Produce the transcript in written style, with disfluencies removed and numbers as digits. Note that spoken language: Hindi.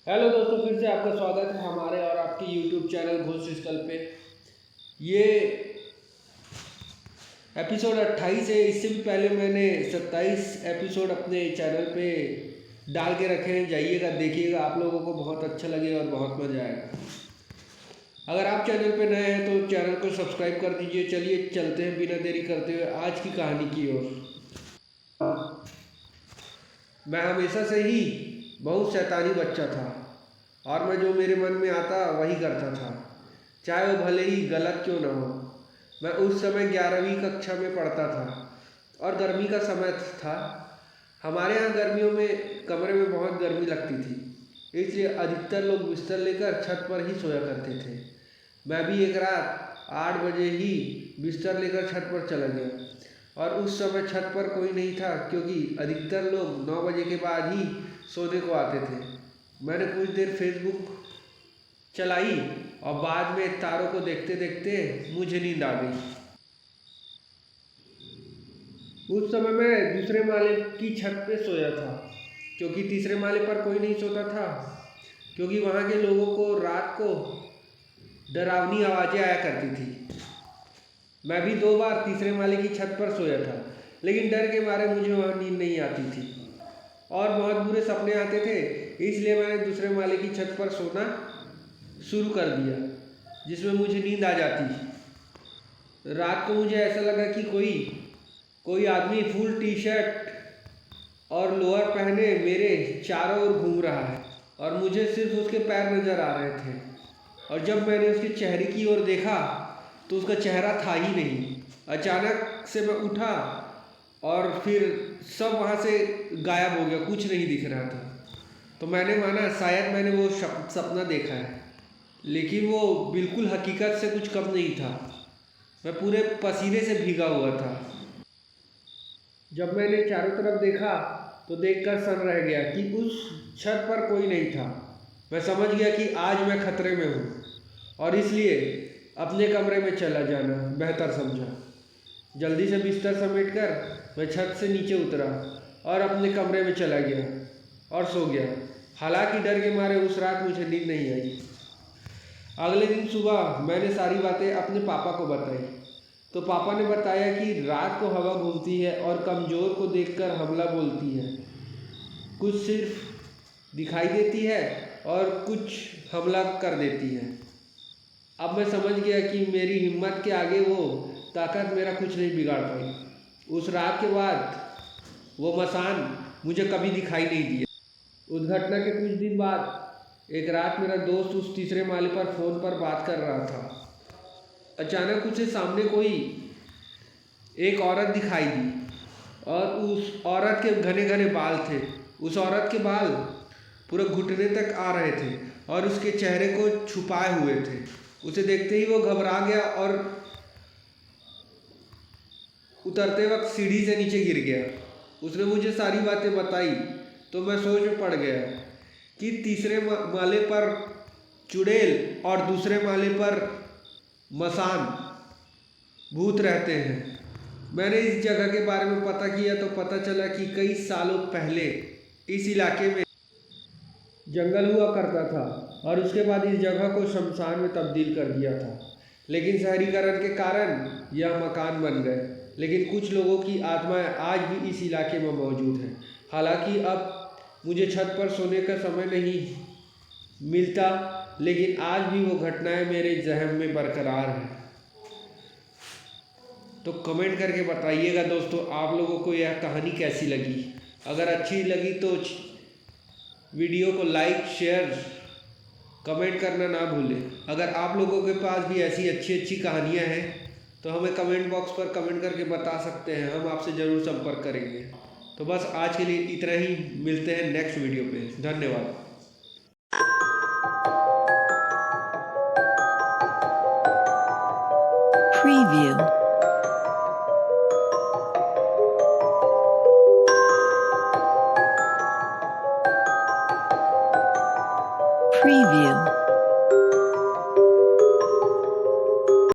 हेलो दोस्तों, फिर से आपका स्वागत है हमारे और आपके YouTube चैनल घोष स्थल पे। ये एपिसोड 28 है। इससे भी पहले मैंने 27 एपिसोड अपने चैनल पे डाल के रखे हैं। जाइएगा, देखिएगा, आप लोगों को बहुत अच्छा लगेगा और बहुत मज़ा आएगा। अगर आप चैनल पे नए हैं तो चैनल को सब्सक्राइब कर दीजिए। चलिए चलते हैं बिना देरी करते हुए आज की कहानी की ओर। मैं हमेशा से ही बहुत शैतानी बच्चा था और मैं जो मेरे मन में आता वही करता था, चाहे वो भले ही गलत क्यों ना हो। मैं उस समय 11वीं कक्षा में पढ़ता था और गर्मी का समय था। हमारे यहाँ गर्मियों में कमरे में बहुत गर्मी लगती थी, इसलिए अधिकतर लोग बिस्तर लेकर छत पर ही सोया करते थे। मैं भी एक रात 8 बजे ही बिस्तर लेकर छत पर चला गया और उस समय छत पर कोई नहीं था, क्योंकि अधिकतर लोग 9 बजे के बाद ही सोने को आते थे। मैंने कुछ देर फेसबुक चलाई और बाद में तारों को देखते देखते मुझे नींद आ गई। उस समय मैं दूसरे माले की छत पे सोया था, क्योंकि तीसरे माले पर कोई नहीं सोता था, क्योंकि वहाँ के लोगों को रात को डरावनी आवाज़ें आया करती थी। मैं भी 2 बार तीसरे माले की छत पर सोया था, लेकिन डर के मारे मुझे वहाँ नींद नहीं आती थी और बहुत बुरे सपने आते थे। इसलिए मैंने दूसरे माले की छत पर सोना शुरू कर दिया, जिसमें मुझे नींद आ जाती। रात को मुझे ऐसा लगा कि कोई आदमी फुल टी शर्ट और लोअर पहने मेरे चारों ओर घूम रहा है और मुझे सिर्फ उसके पैर नज़र आ रहे थे। और जब मैंने उसके चेहरे की ओर देखा तो उसका चेहरा था ही नहीं। अचानक से मैं उठा और फिर सब वहाँ से गायब हो गया, कुछ नहीं दिख रहा था। तो मैंने माना शायद मैंने वो सपना देखा है, लेकिन वो बिल्कुल हकीकत से कुछ कम नहीं था। मैं पूरे पसीने से भीगा हुआ था। जब मैंने चारों तरफ देखा तो देखकर सन रह गया कि उस छत पर कोई नहीं था। मैं समझ गया कि आज मैं खतरे में हूँ और इसलिए अपने कमरे में चला जाना बेहतर समझा। जल्दी से बिस्तर समेटकर मैं छत से नीचे उतरा और अपने कमरे में चला गया और सो गया। हालांकि डर के मारे उस रात मुझे नींद नहीं आई। अगले दिन सुबह मैंने सारी बातें अपने पापा को बताई, तो पापा ने बताया कि रात को हवा घूमती है और कमज़ोर को देखकर हमला बोलती है। कुछ सिर्फ दिखाई देती है और कुछ हमला कर देती है। अब मैं समझ गया कि मेरी हिम्मत के आगे वो ताकत मेरा कुछ नहीं बिगाड़ पाई। उस रात के बाद वो मसान मुझे कभी दिखाई नहीं दिया। उस घटना के कुछ दिन बाद एक रात मेरा दोस्त उस तीसरे माले पर फ़ोन पर बात कर रहा था। अचानक उसे सामने कोई एक औरत दिखाई दी और उस औरत के घने घने बाल थे। उस औरत के बाल पूरे घुटने तक आ रहे थे और उसके चेहरे को छुपाए हुए थे। उसे देखते ही वो घबरा गया और उतरते वक्त सीढ़ी से नीचे गिर गया। उसने मुझे सारी बातें बताई तो मैं सोच में पड़ गया कि तीसरे माले पर चुड़ैल और दूसरे माले पर मसान भूत रहते हैं। मैंने इस जगह के बारे में पता किया तो पता चला कि कई सालों पहले इस इलाके में जंगल हुआ करता था और उसके बाद इस जगह को शमशान में तब्दील कर दिया था। लेकिन शहरीकरण के कारण यह मकान बन गए, लेकिन कुछ लोगों की आत्माएं आज भी इस इलाके में मौजूद हैं। हालांकि अब मुझे छत पर सोने का समय नहीं मिलता, लेकिन आज भी वो घटनाएं मेरे जहन में बरकरार हैं। तो कमेंट करके बताइएगा दोस्तों, आप लोगों को यह कहानी कैसी लगी। अगर अच्छी लगी तो वीडियो को लाइक शेयर कमेंट करना ना भूलें। अगर आप लोगों के पास भी ऐसी अच्छी अच्छी कहानियाँ हैं तो हमें कमेंट बॉक्स पर कमेंट करके बता सकते हैं, हम आपसे ज़रूर संपर्क करेंगे। तो बस आज के लिए इतना ही, मिलते हैं नेक्स्ट वीडियो पे। धन्यवाद। Preview.